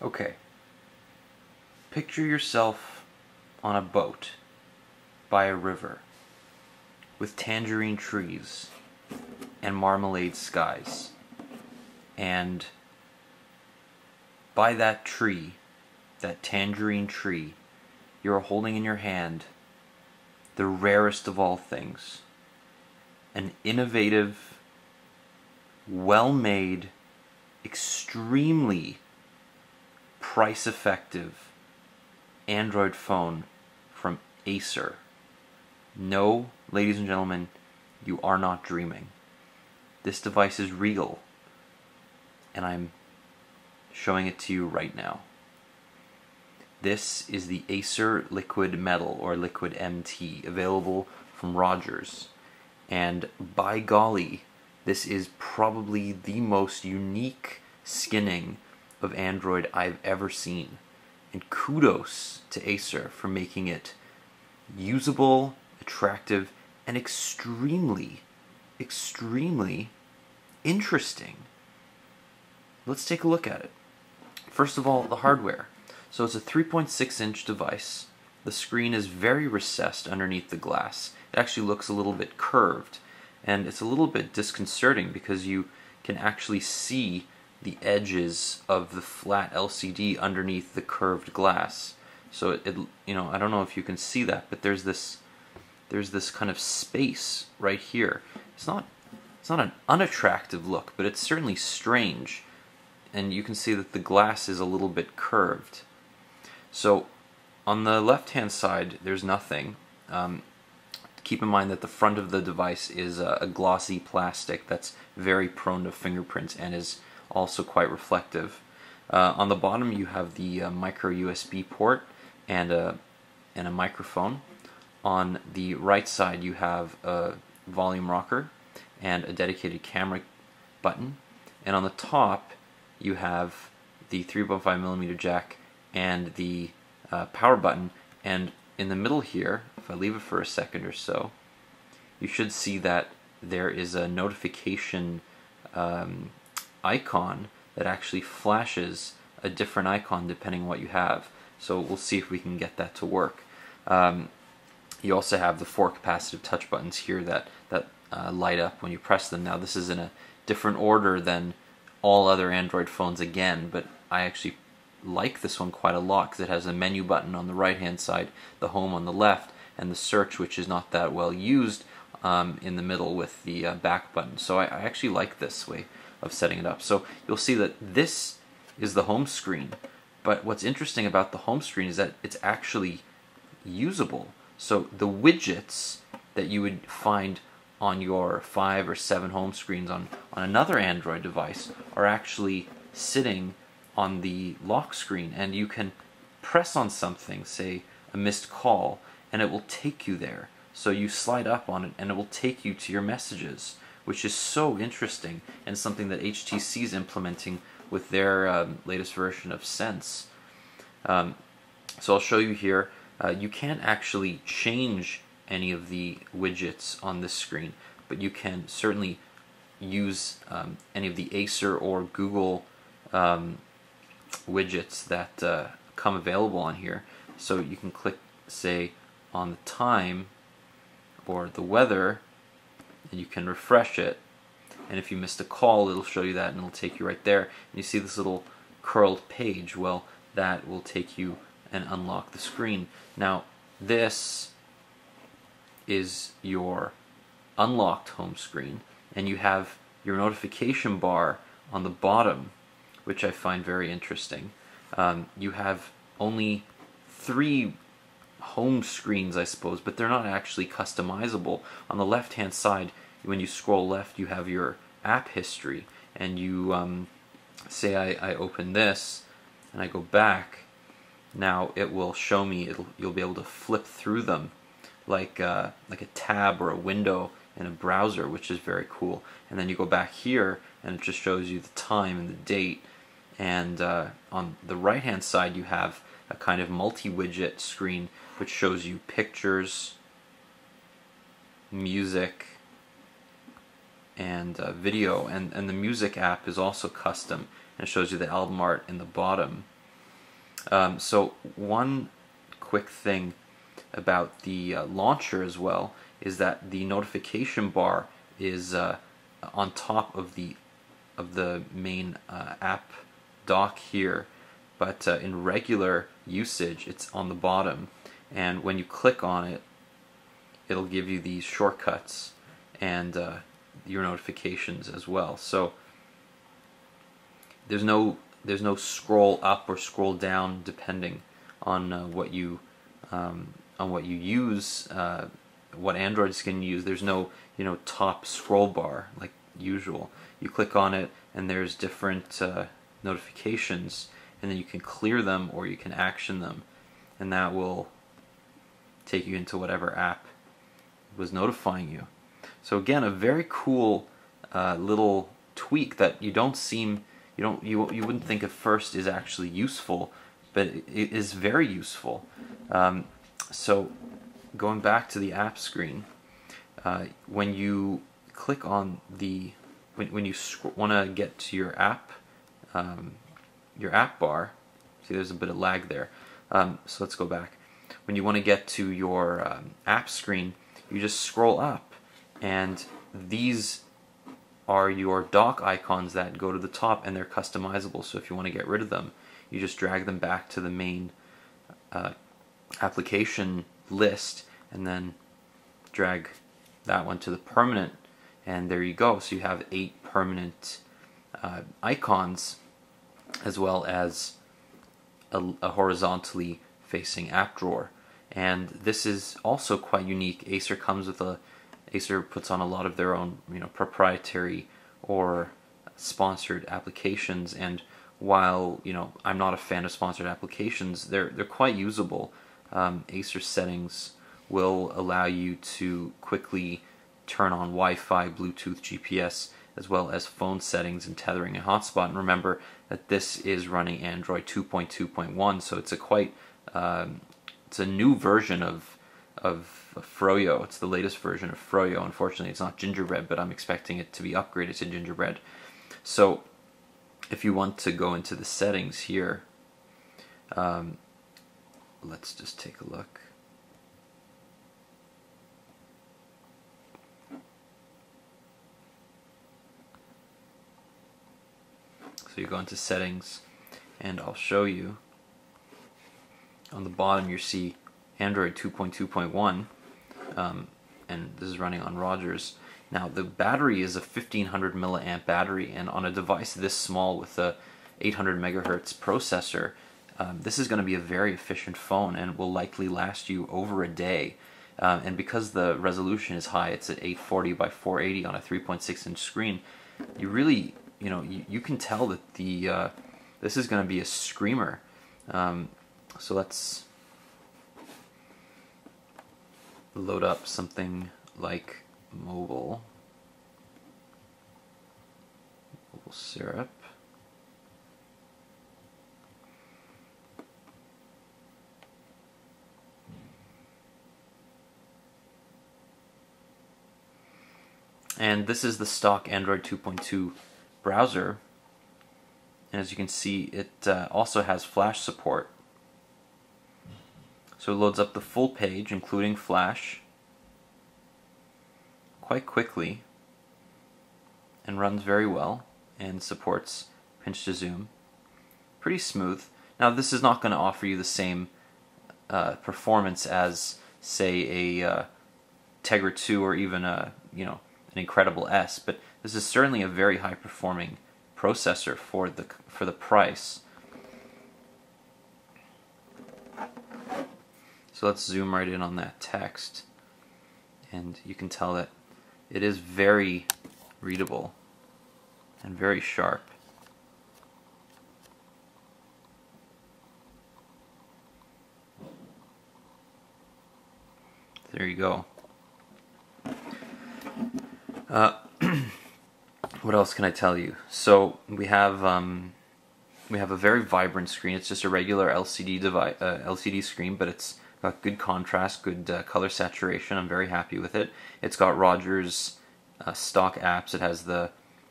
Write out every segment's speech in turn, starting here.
Okay, picture yourself on a boat by a river with tangerine trees and marmalade skies. And by that tree, that tangerine tree, you're holding in your hand the rarest of all things, an innovative, well-made, extremely price-effective Android phone from Acer. No, ladies and gentlemen, you are not dreaming. This device is real, and I'm showing it to you right now. This is the Acer Liquid Metal, or Liquid MT, available from Rogers. And by golly, this is probably the most unique skinning of Android I've ever seen. And kudos to Acer for making it usable, attractive, and extremely, extremely interesting. Let's take a look at it. First of all, the hardware. So it's a 3.6-inch device. The screen is very recessed underneath the glass. It actually looks a little bit curved, and it's a little bit disconcerting because you can actually see the edges of the flat LCD underneath the curved glass. So it I don't know if you can see that, but there's this kind of space right here. It's not an unattractive look, but it's certainly strange. And you can see that the glass is a little bit curved. So on the left-hand side, there's nothing. Keep in mind that the front of the device is a glossy plastic that's very prone to fingerprints and is also quite reflective. On the bottom, you have the micro USB port and a microphone. On the right side, you have a volume rocker and a dedicated camera button. And on the top, you have the 3.5mm jack and the power button. And in the middle here, if I leave it for a second or so, you should see that there is a notification icon that actually flashes a different icon depending on what you have. So we'll see if we can get that to work. You also have the 4 capacitive touch buttons here that light up when you press them. Now this is in a different order than all other Android phones again, but I actually like this one quite a lot because it has a menu button on the right hand side, the home on the left, and the search, which is not that well used, in the middle with the back button. So I actually like this way of setting it up. So you'll see that this is the home screen, but what's interesting about the home screen is that it's actually usable. So the widgets that you would find on your 5 or 7 home screens on another Android device are actually sitting on the lock screen, and you can press on something, say a missed call, and it will take you there. So you slide up on it and it will take you to your messages, which is so interesting and something that HTC is implementing with their latest version of Sense. So I'll show you here. You can't actually change any of the widgets on this screen, but you can certainly use any of the Acer or Google widgets that come available on here. So you can click, say, on the time or the weather, and you can refresh it, and if you missed a call, it'll show you that and it'll take you right there. And you see this little curled page. Well, that will take you and unlock the screen. Now this is your unlocked home screen, and you have your notification bar on the bottom, which I find very interesting. You have only 3 home screens, I suppose, but they're not actually customizable. On the left hand side, when you scroll left, you have your app history, and you say I open this and I go back. Now it will show me, you'll be able to flip through them like a tab or a window in a browser, which is very cool. And then you go back here and it just shows you the time and the date. And on the right hand side, you have a kind of multi-widget screen which shows you pictures, music, and video. And the music app is also custom, and it shows you the album art in the bottom. So one quick thing about the launcher as well is that the notification bar is on top of the main app dock here, but in regular usage it's on the bottom, and when you click on it, it'll give you these shortcuts and your notifications as well. So there's no scroll up or scroll down depending on what you use, what Android skin you use. There's no top scroll bar like usual. You click on it and there's different notifications, and then you can clear them or you can action them, and that will take you into whatever app was notifying you. So again, a very cool little tweak that you wouldn't think at first is actually useful, but it is very useful. So going back to the app screen, when you click on when you want to get to your app bar, see there's a bit of lag there. So let's go back. When you want to get to your app screen, you just scroll up, and these are your dock icons that go to the top, and they're customizable. So if you want to get rid of them, you just drag them back to the main application list, and then drag that one to the permanent, and there you go. So you have 8 permanent icons, as well as a horizontally facing app drawer. And this is also quite unique. Acer puts on a lot of their own proprietary or sponsored applications, and while I'm not a fan of sponsored applications, they're quite usable. Acer settings will allow you to quickly turn on Wi-Fi, Bluetooth, GPS, as well as phone settings and tethering and hotspot. And remember that this is running Android 2.2.1, so it's it's a new version of Froyo. It's the latest version of Froyo. Unfortunately, it's not Gingerbread, but I'm expecting it to be upgraded to Gingerbread. So if you want to go into the settings here, let's just take a look. So you go into settings, and I'll show you. On the bottom you see Android 2.2.1, and this is running on Rogers. Now the battery is a 1500 milliamp battery, and on a device this small with a 800 megahertz processor, this is going to be a very efficient phone and will likely last you over a day. And because the resolution is high, it's at 840 by 480 on a 3.6 inch screen, you really you can tell that this is going to be a screamer. So let's load up something like mobile syrup. And this is the stock Android 2.2 browser. And as you can see, it also has Flash support. So it loads up the full page, including Flash, quite quickly, and runs very well, and supports pinch to zoom. Pretty smooth. Now this is not going to offer you the same performance as, say, a Tegra 2 or even an Incredible S, but this is certainly a very high performing processor for the price. So let's zoom right in on that text, and you can tell that it is very readable and very sharp. There you go. What else can I tell you? So we have a very vibrant screen. It's just a regular LCD screen, but it's got good contrast, good color saturation. I'm very happy with it. It's got Rogers stock apps. It has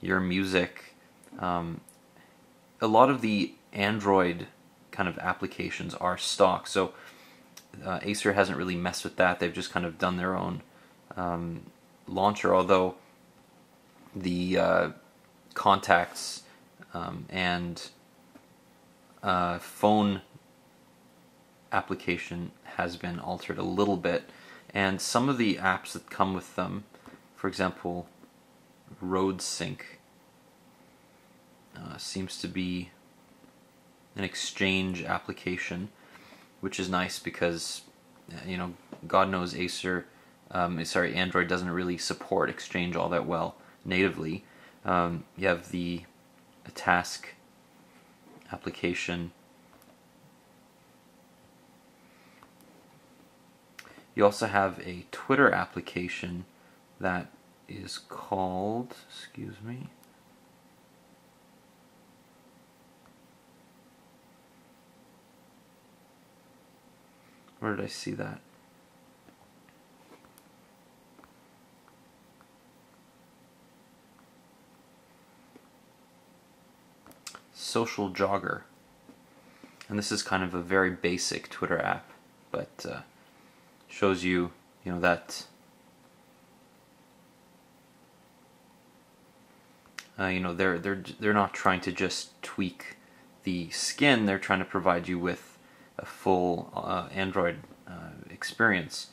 your music. A lot of the Android kind of applications are stock. So Acer hasn't really messed with that. They've just kind of done their own launcher, although the contacts and phone application has been altered a little bit, and some of the apps that come with them, for example, Road Sync, seems to be an exchange application, which is nice because God knows Android doesn't really support Exchange all that well natively. You have a task application. You also have a Twitter application that is called, excuse me, where did I see that? Social Jogger. And this is kind of a very basic Twitter app, but shows you, that they're not trying to just tweak the skin. They're trying to provide you with a full Android experience,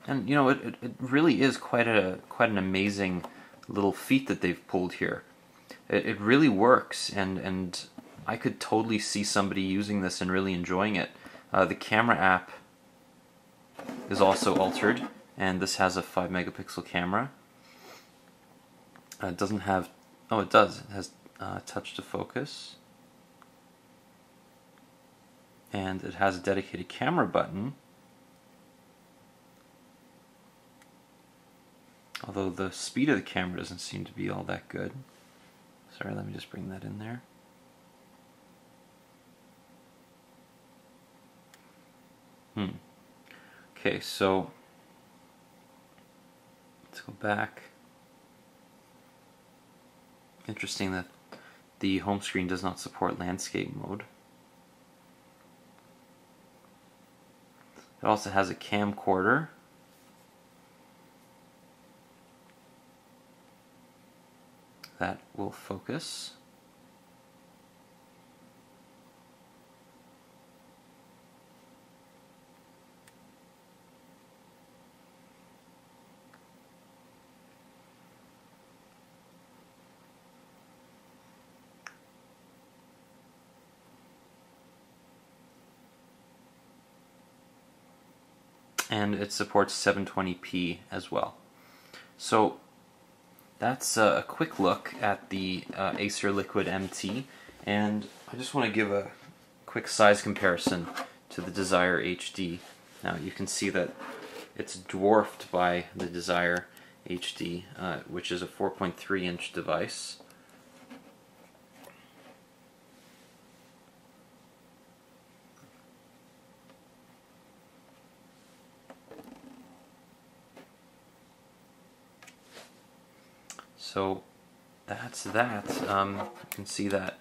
and it really is quite an amazing little feat that they've pulled here. It really works, and I could totally see somebody using this and really enjoying it. The camera app is also altered, and this has a 5 megapixel camera. It doesn't have, oh it does, it has touch to focus, and it has a dedicated camera button, although the speed of the camera doesn't seem to be all that good. Sorry, let me just bring that in there. Okay, so let's go back. Interesting that the home screen does not support landscape mode. It also has a camcorder. That will focus. And it supports 720p as well. So that's a quick look at the Acer Liquid MT, and I just want to give a quick size comparison to the Desire HD. Now you can see that it's dwarfed by the Desire HD, which is a 4.3-inch device. So that's that. You can see that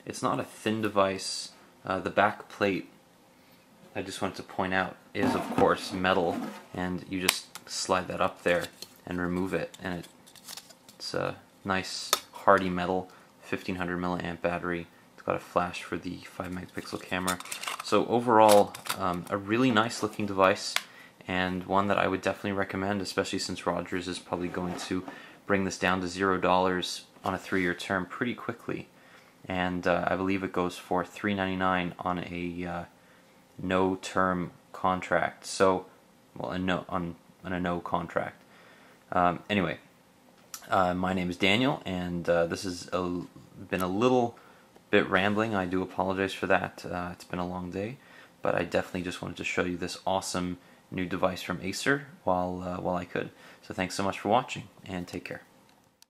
it's not a thin device. The back plate, I just wanted to point out, is of course metal, and you just slide that up there and remove it, and it's a nice hardy metal, 1500 milliamp battery. It's got a flash for the 5 megapixel camera. So overall, a really nice looking device, and one that I would definitely recommend, especially since Rogers is probably going to bring this down to $0 on a 3-year term pretty quickly, and I believe it goes for $399 on a no-term contract. So, well, on a no contract. Anyway, my name is Daniel, and this has been a little bit rambling. I do apologize for that. It's been a long day, but I definitely just wanted to show you this awesome new device from Acer while I could. So thanks so much for watching, and take care.